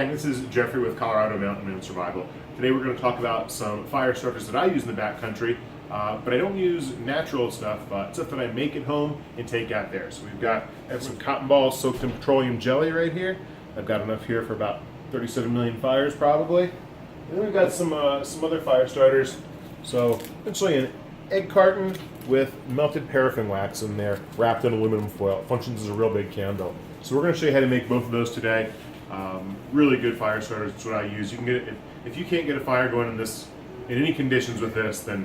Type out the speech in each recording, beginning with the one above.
gang, this is Jeffrey with Colorado Mountain and Survival. Today we're going to talk about some fire starters that I use in the backcountry, but I don't use natural stuff, stuff that I make at home and take out there. So I have some cotton balls soaked in petroleum jelly right here. I've got enough here for about 37 million fires probably. And then we've got some other fire starters. So essentially an egg carton with melted paraffin wax in there, wrapped in aluminum foil. It functions as a real big candle. So we're going to show you how to make both of those today. Really good fire starters. That's what I use. You can get it if you can't get a fire going in any conditions with this. Then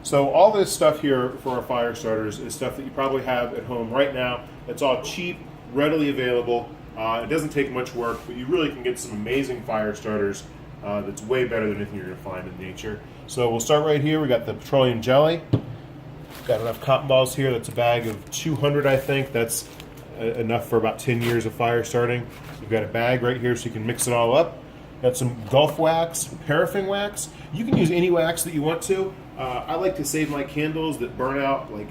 so all this stuff here for our fire starters is stuff that you probably have at home right now. It's all cheap, readily available. It doesn't take much work, but you really can get some amazing fire starters. That's way better than anything you're going to find in nature. So we'll start right here. We got the petroleum jelly. Got enough cotton balls here. That's a bag of 200, I think. That's enough for about 10 years of fire starting. We've got a bag right here so you can mix it all up. Got some Gulf wax, paraffin wax. You can use any wax that you want to. I like to save my candles that burn out like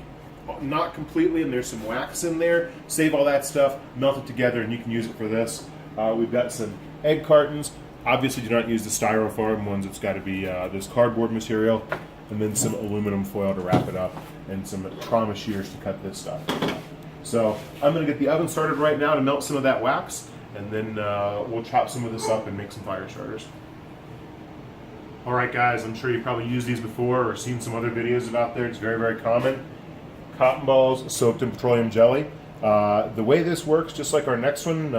not completely, and there's some wax in there. Save all that stuff, melt it together, and you can use it for this. We've got some egg cartons. Obviously, do not use the styrofoam ones. It's got to be this cardboard material, and then some aluminum foil to wrap it up, and some trauma shears to cut this stuff. So I'm going to get the oven started right now to melt some of that wax, and then we'll chop some of this up and make some fire starters. All right, guys, I'm sure you've probably used these before or seen some other videos about there. It's very, very common. Cotton balls soaked in petroleum jelly. The way this works, just like our next one,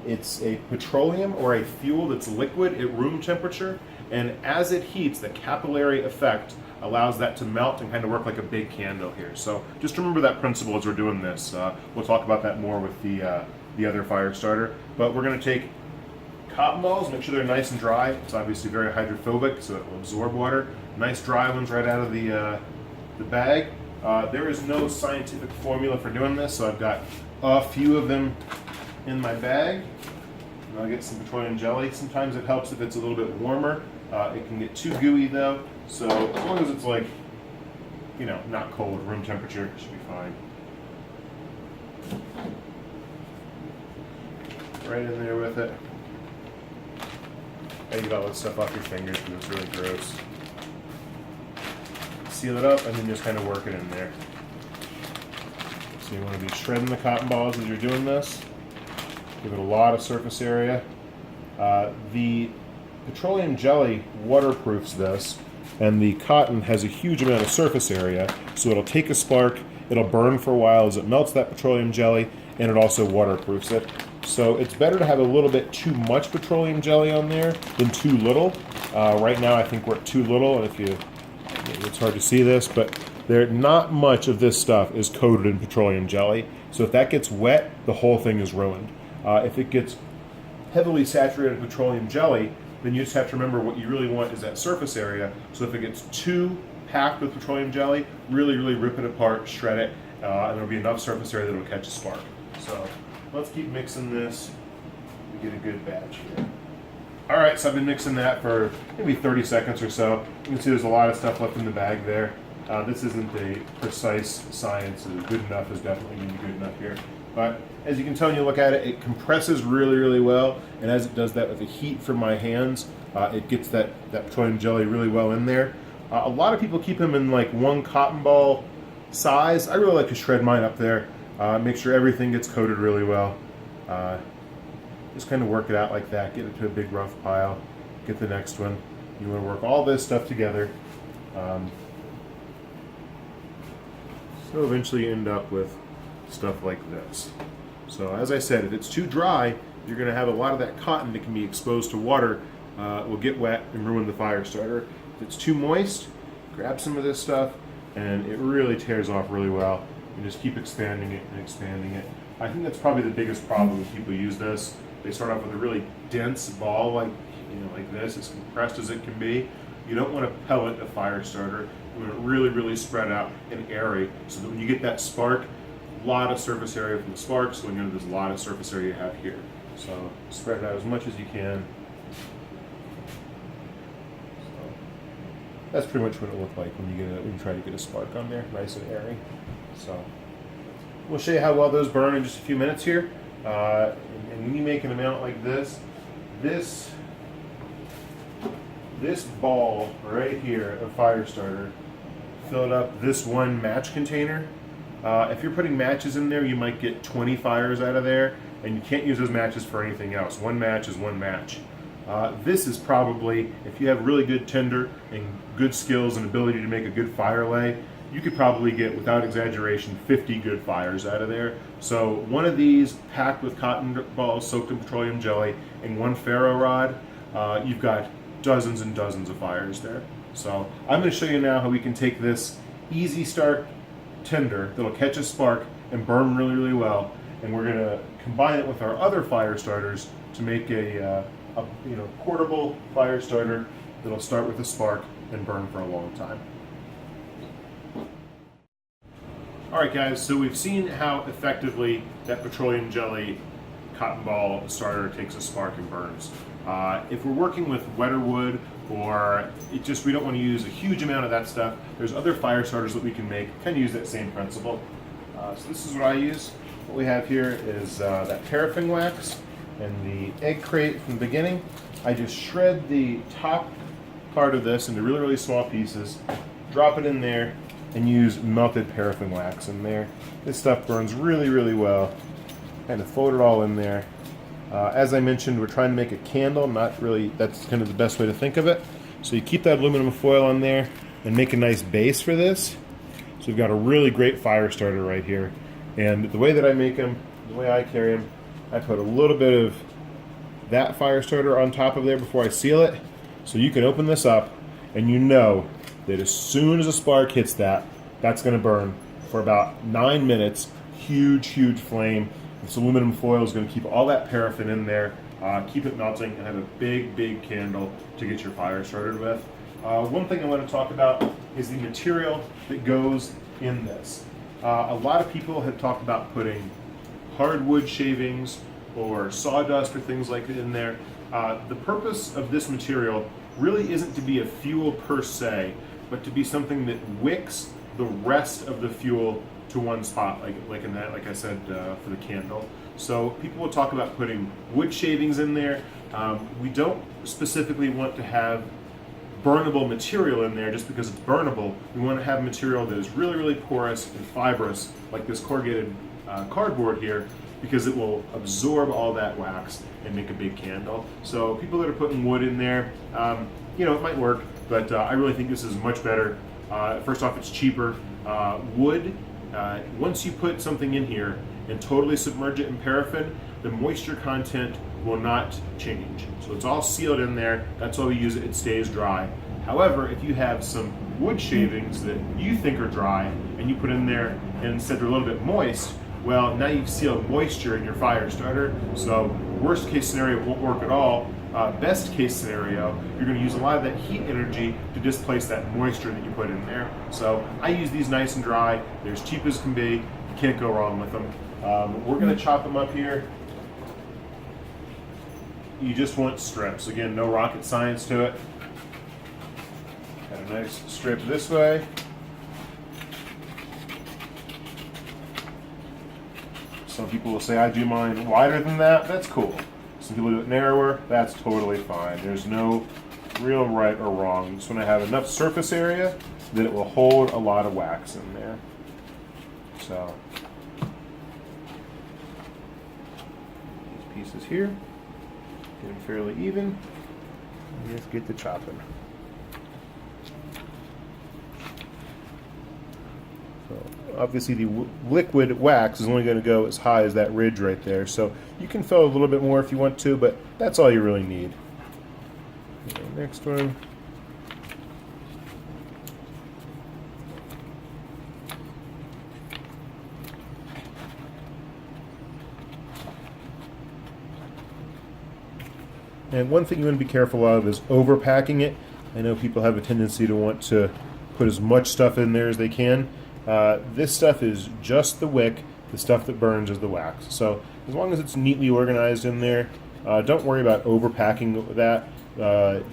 it's a petroleum or a fuel that's liquid at room temperature, and as it heats, the capillary effect allows that to melt and kind of work like a big candle here. So just remember that principle as we're doing this. We'll talk about that more with the other fire starter. But we're going to take cotton balls, make sure they're nice and dry. It's obviously very hydrophobic, so it will absorb water. Nice dry ones right out of the bag. There is no scientific formula for doing this, so I've got a few of them in my bag. And I'll get some petroleum jelly. Sometimes it helps if it's a little bit warmer. It can get too gooey though, so as long as it's like, not cold, room temperature, it should be fine. Right in there with it. I get all that stuff off your fingers because it's really gross. Seal it up and then just kind of work it in there. So you want to be shredding the cotton balls as you're doing this. Give it a lot of surface area. The petroleum jelly waterproofs this, and the cotton has a huge amount of surface area, so it'll take a spark, it'll burn for a while as it melts that petroleum jelly, and it also waterproofs it. So it's better to have a little bit too much petroleum jelly on there than too little. Right now I think we're at too little, and it's hard to see this, but not much of this stuff is coated in petroleum jelly. So if that gets wet, the whole thing is ruined. If it gets heavily saturated petroleum jelly, then you just have to remember what you really want is that surface area. So if it gets too packed with petroleum jelly, really, really rip it apart, shred it, and there'll be enough surface area that it'll catch a spark. So let's keep mixing this to get a good batch here. All right, so I've been mixing that for maybe 30 seconds or so. You can see there's a lot of stuff left in the bag there. This isn't a precise science. Good enough is definitely going to be good enough here. But as you can tell when you look at it, it compresses really, really well. And as it does that with the heat from my hands, it gets that petroleum jelly really well in there. A lot of people keep them in like one cotton ball size. I really like to shred mine up there. Make sure everything gets coated really well. Just kind of work it out like that. Get it to a big rough pile. Get the next one. You want to work all this stuff together. So eventually you end up with stuff like this. So as I said, if it's too dry, you're going to have a lot of that cotton that can be exposed to water, will get wet and ruin the fire starter. If it's too moist, grab some of this stuff and it really tears off really well. You just keep expanding it and expanding it. I think that's probably the biggest problem when people use this. They start off with a really dense ball like this, as compressed as it can be. You don't want to pellet a fire starter. You want it really, really spread out and airy so that when you get that spark, a lot of surface area from the sparks, so there's a lot of surface area you have here. So spread it out as much as you can. So that's pretty much what it looked like when you try to get a spark on there, nice and airy. So we'll show you how well those burn in just a few minutes here. And when you make an amount like this, this ball right here of fire starter filled up this one match container. If you're putting matches in there, you might get 20 fires out of there, and you can't use those matches for anything else. One match is one match. This is probably, if you have really good tinder and good skills and ability to make a good fire lay, you could probably get, without exaggeration, 50 good fires out of there. So one of these packed with cotton balls soaked in petroleum jelly and one ferro rod, you've got dozens and dozens of fires there. So I'm going to show you now how we can take this easy start tinder that'll catch a spark and burn really, really well, and we're going to combine it with our other fire starters to make a portable fire starter that'll start with a spark and burn for a long time. Alright guys, so we've seen how effectively that petroleum jelly cotton ball starter takes a spark and burns. If we're working with wetter wood, or we don't want to use a huge amount of that stuff, there's other fire starters that we can make, kind of use that same principle. So this is what I use. What we have here is that paraffin wax and the egg crate from the beginning. I just shred the top part of this into really, really small pieces, drop it in there, and use melted paraffin wax in there. This stuff burns really, really well. Kind of fold it all in there. As I mentioned, we're trying to make a candle, not really, that's kind of the best way to think of it. So you keep that aluminum foil on there and make a nice base for this. So we've got a really great fire starter right here. And the way that I make them, the way I carry them, I put a little bit of that fire starter on top of there before I seal it. So you can open this up and you know that as soon as a spark hits that, that's going to burn for about 9 minutes. Huge, huge flame. This aluminum foil is going to keep all that paraffin in there, keep it melting, and have a big, big candle to get your fire started with. One thing I want to talk about is the material that goes in this. A lot of people have talked about putting hardwood shavings or sawdust or things like that in there. The purpose of this material really isn't to be a fuel per se, but to be something that wicks the rest of the fuel to one spot, like in that, like I said, for the candle. So people will talk about putting wood shavings in there. We don't specifically want to have burnable material in there just because it's burnable. We want to have material that is really, really porous and fibrous, like this corrugated cardboard here, because it will absorb all that wax and make a big candle. So people that are putting wood in there, it might work, but I really think this is much better. First off, it's cheaper. Wood, once you put something in here and totally submerge it in paraffin, the moisture content will not change. So it's all sealed in there. That's why we use it. It stays dry. However, if you have some wood shavings that you think are dry and you put in there and instead they're a little bit moist, well, now you've sealed moisture in your fire starter. So worst case scenario, it won't work at all. Best case scenario, you're going to use a lot of that heat energy to displace that moisture that you put in there. So I use these nice and dry. They're as cheap as can be. You can't go wrong with them. We're going to chop them up here. You just want strips. Again, no rocket science to it. Got a nice strip this way. Some people will say, I do mine wider than that. That's cool. Some people do it narrower. That's totally fine. There's no real right or wrong. You just want to have enough surface area that it will hold a lot of wax in there. So these pieces here, get them fairly even. And just get to chopping. Obviously the liquid wax is only going to go as high as that ridge right there, so you can fill a little bit more if you want to, but that's all you really need. Okay, next one. And one thing you want to be careful of is overpacking it. I know people have a tendency to want to put as much stuff in there as they can. This stuff is just the wick. The stuff that burns is the wax. So as long as it's neatly organized in there, don't worry about overpacking that.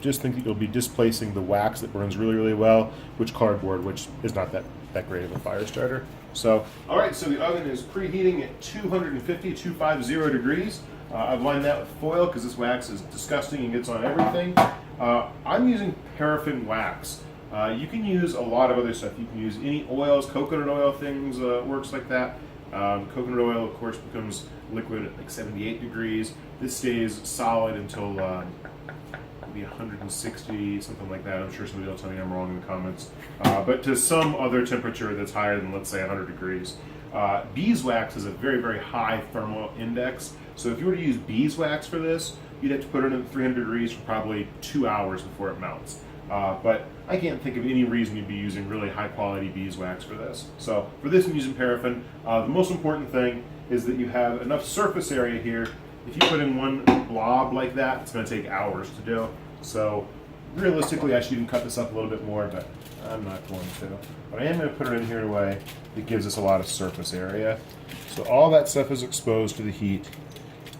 Just think that you'll be displacing the wax that burns really, really well, which cardboard, which is not that great of a fire starter. So, all right, so the oven is preheating at 250 degrees. I've lined that with foil because this wax is disgusting and gets on everything. I'm using paraffin wax. You can use a lot of other stuff. You can use any oils, coconut oil things works like that. Coconut oil, of course, becomes liquid at like 78 degrees. This stays solid until maybe 160, something like that. I'm sure somebody will tell me I'm wrong in the comments. But to some other temperature that's higher than, let's say, 100 degrees. Beeswax is a very, very high thermal index. So if you were to use beeswax for this, you'd have to put it at 300 degrees for probably 2 hours before it melts. But I can't think of any reason you'd be using really high quality beeswax for this. So for this I'm using paraffin. The most important thing is that you have enough surface area here. If you put in one blob like that, it's going to take hours to do. So realistically I should even cut this up a little bit more, but I'm not going to. But I am going to put it in here in a way that gives us a lot of surface area. So all that stuff is exposed to the heat,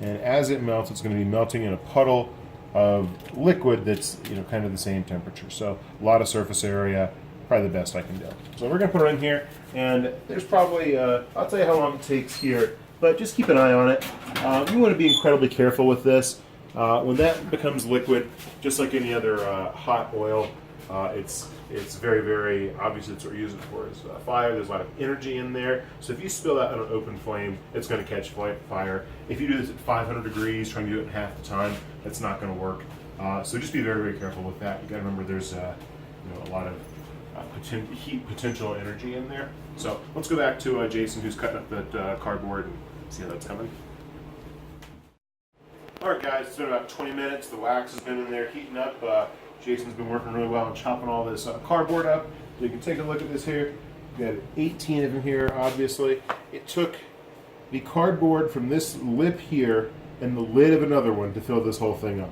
and as it melts it's going to be melting in a puddle of liquid that's, you know, kind of the same temperature. So a lot of surface area, probably the best I can do. So we're going to put it in here, and there's probably, I'll tell you how long it takes here, but just keep an eye on it. You want to be incredibly careful with this. When that becomes liquid, just like any other hot oil, it's very, very obvious that's what we're using for is fire. There's a lot of energy in there. So if you spill that on an open flame, it's going to catch fire. If you do this at 500 degrees, trying to do it in half the time, that's not going to work. So just be very, very careful with that. You got to remember there's a lot of heat potential energy in there. So let's go back to Jason, who's cutting up that cardboard, and see how that's coming. Alright guys, it's been about 20 minutes. The wax has been in there heating up. Jason's been working really well on chopping all this cardboard up. So you can take a look at this here. We got 18 of them here, obviously. It took the cardboard from this lip here and the lid of another one to fill this whole thing up.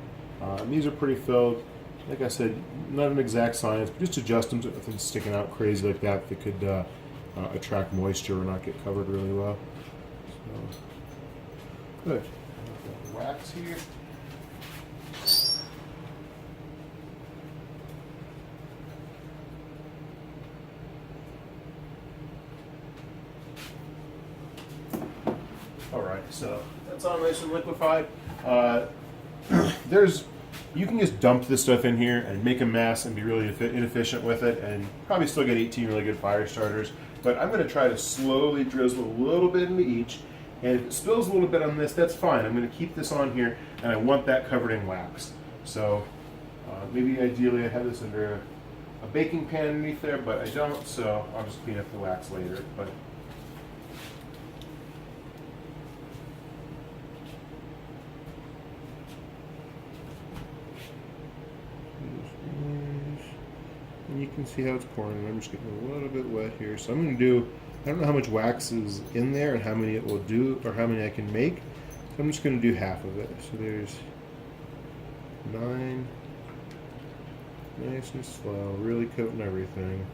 And these are pretty filled. Like I said, not an exact science, but just adjust them so nothing's sticking out crazy like that that could attract moisture or not get covered really well. So, good. Wax here. Alright, so that's all nice and liquefied. You can just dump this stuff in here and make a mess and be really inefficient with it and probably still get 18 really good fire starters. But I'm going to try to slowly drizzle a little bit into each. And if it spills a little bit on this, that's fine. I'm going to keep this on here, and I want that covered in wax. So maybe ideally I have this under a baking pan underneath there, but I don't, so I'll just clean up the wax later. But and you can see how it's pouring. I'm just getting a little bit wet here. So I'm going to do, I don't know how much wax is in there and how many it will do, or how many I can make. So I'm just going to do half of it. So there's 9. Nice and slow, really coating everything.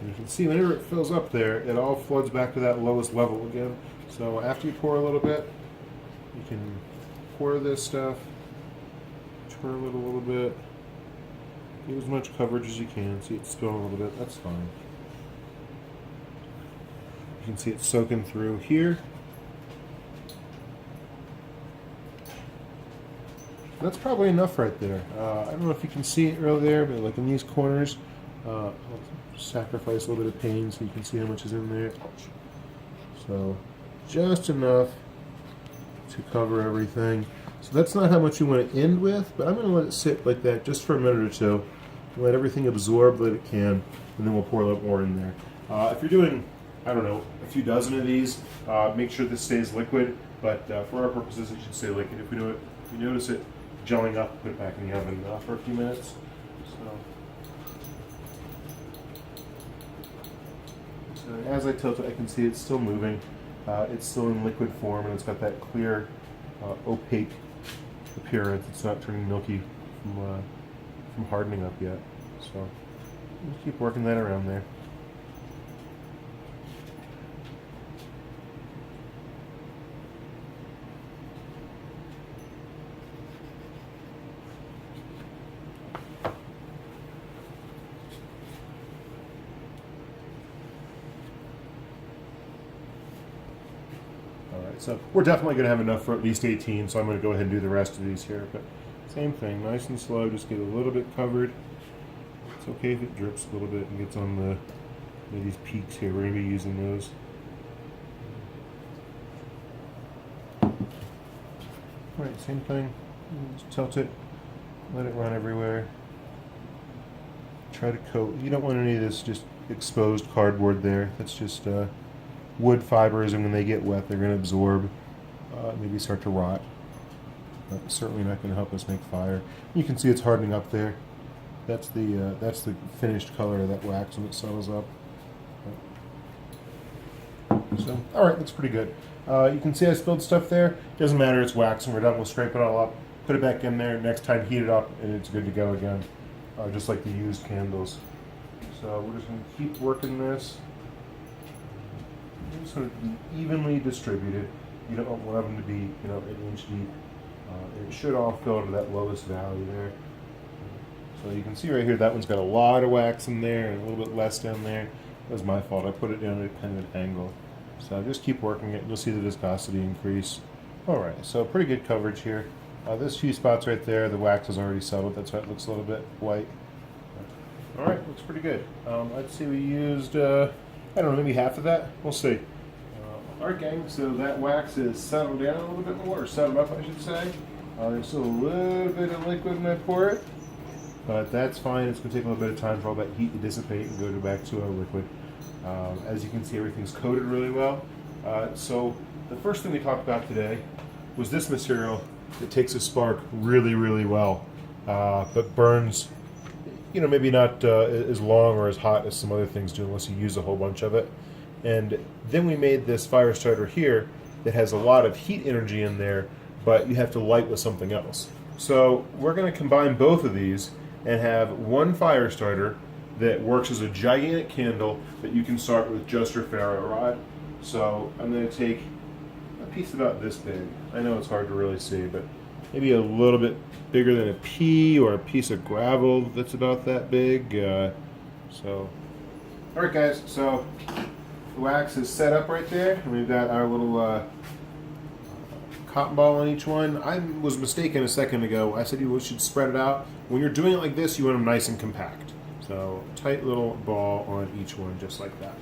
And you can see whenever it fills up there, it all floods back to that lowest level again. So after you pour a little bit, you can pour this stuff, twirl it a little bit, get as much coverage as you can. See it spilling a little bit, that's fine. You can see it soaking through here. That's probably enough right there. I don't know if you can see it really there, but like in these corners, I'll sacrifice a little bit of pain so you can see how much is in there. So just enough to cover everything. So that's not how much you want to end with, but I'm going to let it sit like that just for a minute or two. Let everything absorb that it can, and then we'll pour a little more in there. If you're doing, I don't know, a few dozen of these, make sure this stays liquid, but for our purposes it should stay liquid. If you notice it gelling up, put it back in the oven for a few minutes. So as I tilt it, I can see it's still moving. It's still in liquid form, and it's got that clear, opaque appearance. It's not turning milky from hardening up yet. So just keep working that around there. So we're definitely going to have enough for at least 18, so I'm going to go ahead and do the rest of these here. But same thing, nice and slow, just get a little bit covered. It's okay if it drips a little bit and gets on the these peaks here. We're going to be using those. Alright, same thing. Just tilt it, let it run everywhere. Try to coat. You don't want any of this just exposed cardboard there. That's just wood fibers, and when they get wet, they're going to absorb, maybe start to rot. But certainly not going to help us make fire. You can see it's hardening up there. That's the finished color of that wax when it settles up. So, all right, looks pretty good. You can see I spilled stuff there. Doesn't matter, it's wax, and we're done. We'll scrape it all up, put it back in there. Next time, heat it up, and it's good to go again, just like the used candles. So we're just going to keep working this. Just sort of be evenly distributed. You don't want them to be, an inch deep. It should all fill to that lowest value there. So you can see right here, that one's got a lot of wax in there and a little bit less down there. That was my fault. I put it down at kind of an angle. So just keep working it. You'll see the viscosity increase. All right, so pretty good coverage here. This few spots right there, the wax has already settled. That's why it looks a little bit white. All right, looks pretty good. I'd say we used, I don't know, maybe half of that. We'll see. All right, gang, so that wax is settled down a little bit more, or settled up, I should say. There's still a little bit of liquid when I pour it, but that's fine. It's going to take a little bit of time for all that heat to dissipate and go back to a liquid. As you can see, everything's coated really well. So the first thing we talked about today was this material that takes a spark really, really well, but burns, maybe not as long or as hot as some other things do unless you use a whole bunch of it. And then we made this fire starter here that has a lot of heat energy in there, but you have to light with something else. So we're going to combine both of these and have one fire starter that works as a gigantic candle that you can start with just your ferro rod. So I'm going to take a piece about this big. I know it's hard to really see, but maybe a little bit bigger than a pea, or a piece of gravel that's about that big. All right, guys, so the wax is set up right there, and we've got our little cotton ball on each one. I was mistaken a second ago. I said you should spread it out. When you're doing it like this, you want them nice and compact. So tight little ball on each one, just like that.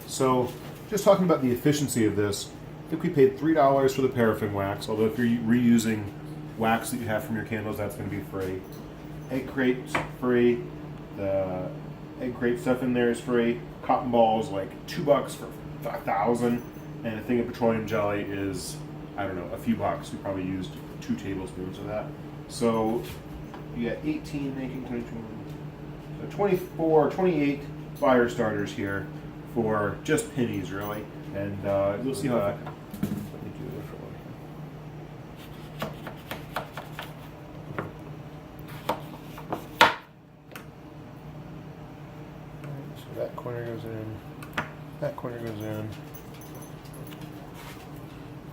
So just talking about the efficiency of this, I think we paid $3 for the paraffin wax, although if you're reusing wax that you have from your candles, that's going to be free. Egg crate's free. The egg crate stuff in there is free. Cotton balls like $2 for 1,000, and a thing of petroleum jelly is, I don't know, a few bucks. We probably used 2 tablespoons of that. So you got 18, 19, 22, so 24, 28 fire starters here for just pennies, really. And you'll see how that. Let me do this for one here. So that corner goes in. That corner goes in.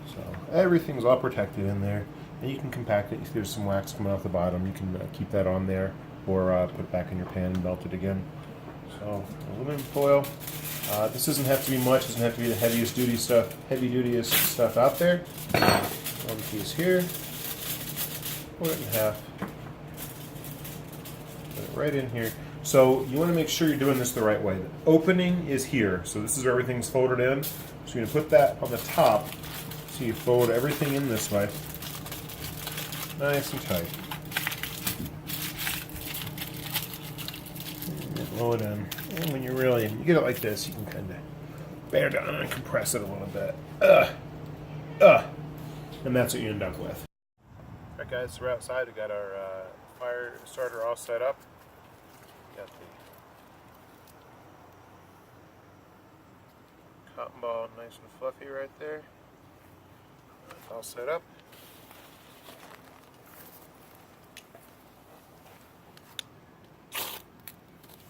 So everything's all protected in there, and you can compact it. If there's some wax coming off the bottom, you can keep that on there, or put it back in your pan and melt it again. So aluminum foil. This doesn't have to be much. Doesn't have to be the heaviest stuff out there. One piece here. Fold it in half. Put it right in here. So you want to make sure you're doing this the right way. The opening is here. So this is where everything's folded in. So you're going to put that on the top. So you fold everything in this way. Nice and tight. And blow it in. And when you get it like this, you can kind of bear down and compress it a little bit. And that's what you end up with. Alright guys, so we're outside. We got our fire starter all set up. Got the cotton ball nice and fluffy right there. It's all set up.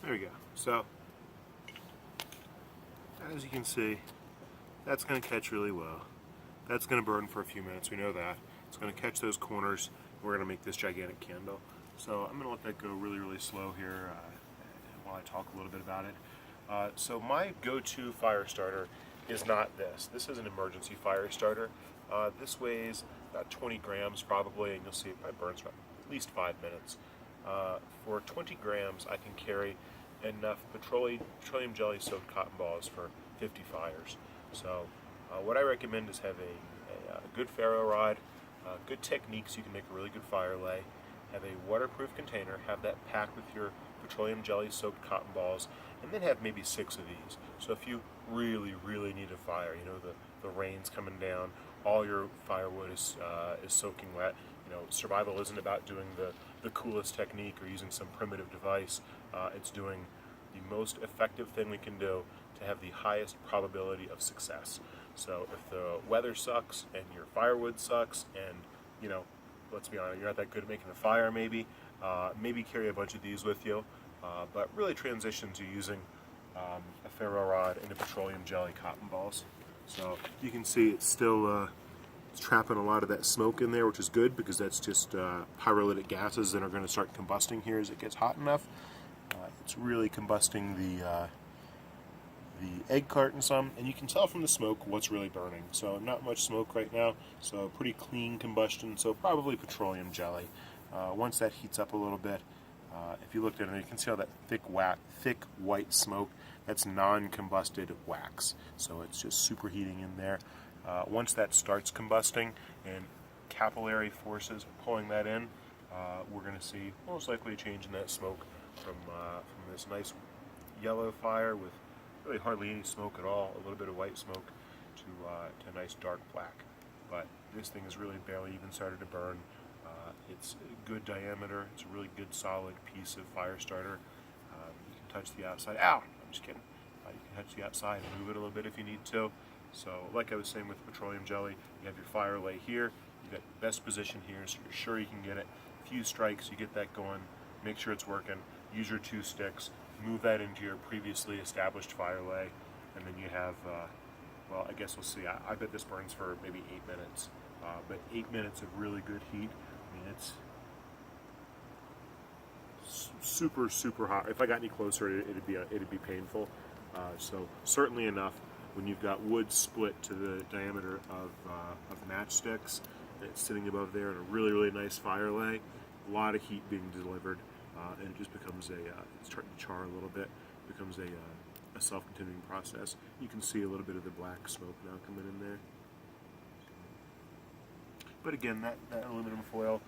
There we go. So, as you can see, that's going to catch really well. That's going to burn for a few minutes, we know that. It's going to catch those corners. We're going to make this gigantic candle. So I'm going to let that go really, really slow here while I talk a little bit about it. So my go-to fire starter is not this. This is an emergency fire starter. This weighs about 20 grams probably, and you'll see it probably burns for at least 5 minutes. For 20 grams, I can carry enough petroleum jelly soaked cotton balls for 50 fires. So what I recommend is have a good ferro rod, good technique so you can make a really good fire lay, have a waterproof container, have that packed with your petroleum jelly soaked cotton balls, and then have maybe 6 of these. So if you really need a fire, you know, the rain's coming down, all your firewood is soaking wet. You know, survival isn't about doing the coolest technique or using some primitive device. It's doing the most effective thing we can do to have the highest probability of success. So if the weather sucks and your firewood sucks and, you know, let's be honest, you're not that good at making a fire maybe carry a bunch of these with you, but really transition to using a ferro rod and a petroleum jelly cotton balls. So you can see it's still it's trapping a lot of that smoke in there, which is good because that's just pyrolytic gases that are going to start combusting here as it gets hot enough. It's really combusting the egg carton some, and you can tell from the smoke what's really burning. So not much smoke right now, so pretty clean combustion, so probably petroleum jelly. Once that heats up a little bit, if you looked at it, you can see all that thick white smoke. That's non-combusted wax, so it's just superheating in there. Once that starts combusting and capillary forces are pulling that in, we're going to see most likely a change in that smoke from this nice yellow fire with really hardly any smoke at all, a little bit of white smoke, to a nice dark black. But this thing has really barely even started to burn. It's a good diameter. It's a really good solid piece of fire starter. You can touch the outside. Ow! I'm just kidding. You can touch the outside and move it a little bit if you need to. So like I was saying with petroleum jelly, you have your fire lay here. You got the best position here, so you're sure you can get it. A few strikes, you get that going. Make sure it's working. Use your 2 sticks. Move that into your previously established fire lay, and then you have, well, I guess we'll see. I bet this burns for maybe 8 minutes, but 8 minutes of really good heat. I mean, it's super hot. If I got any closer, it'd be painful. So certainly enough when you've got wood split to the diameter of matchsticks. It's sitting above there in a really nice fire lay. A lot of heat being delivered. And it just becomes it's starting to char a little bit, becomes a self-continuing process. You can see a little bit of the black smoke now coming in there. But again, that aluminum foil,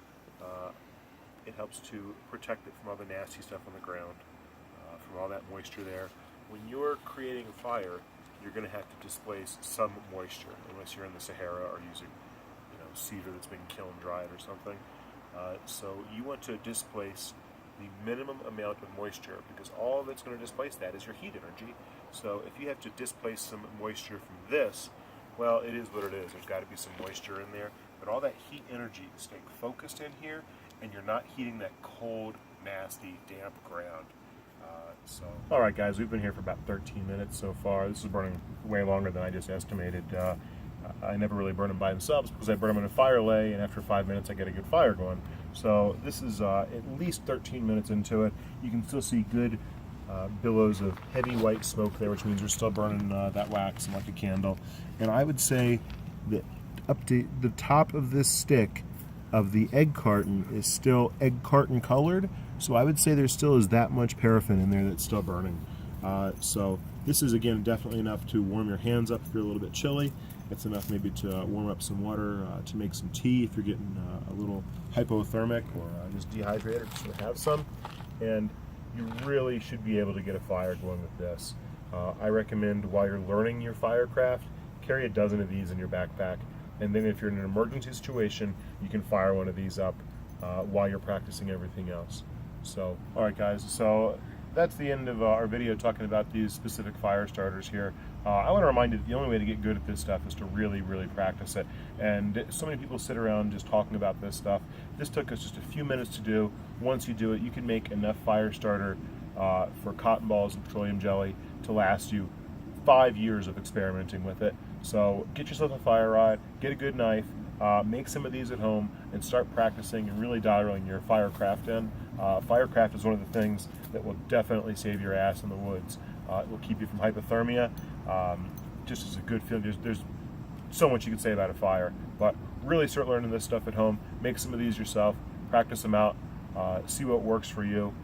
it helps to protect it from all the nasty stuff on the ground, from all that moisture there. When you're creating a fire, you're going to have to displace some moisture, unless you're in the Sahara or using, you know, cedar that's been kiln dried or something. So you want to displace the minimum amount of moisture, because all that's going to displace that is your heat energy. So if you have to displace some moisture from this, well, it is what it is. There's got to be some moisture in there, but all that heat energy is staying focused in here, and you're not heating that cold, nasty, damp ground. All right, guys, we've been here for about 13 minutes so far. This is burning way longer than I just estimated. I never really burn them by themselves because I burn them in a fire lay, and after 5 minutes I get a good fire going. So this is at least 13 minutes into it. You can still see good billows of heavy white smoke there, which means you're still burning that wax like a candle. And I would say that up to the top of this stick of the egg carton is still egg carton colored. So I would say there still is that much paraffin in there that's still burning. So this is, again, definitely enough to warm your hands up if you're a little bit chilly. It's enough maybe to warm up some water, to make some tea if you're getting a little hypothermic or just dehydrated, just to have some. And you really should be able to get a fire going with this. I recommend, while you're learning your firecraft, carry a dozen of these in your backpack. And then if you're in an emergency situation, you can fire one of these up while you're practicing everything else. So, all right, guys, so that's the end of our video talking about these specific fire starters here. I want to remind you that the only way to get good at this stuff is to really practice it. And so many people sit around just talking about this stuff. This took us just a few minutes to do. Once you do it, you can make enough fire starter for cotton balls and petroleum jelly to last you 5 years of experimenting with it. So get yourself a fire rod, get a good knife, make some of these at home, and start practicing and really dialing your firecraft in. Firecraft is one of the things that will definitely save your ass in the woods. It will keep you from hypothermia. Just as a good feeling. There's so much you can say about a fire. But really start learning this stuff at home. Make some of these yourself, practice them out, see what works for you,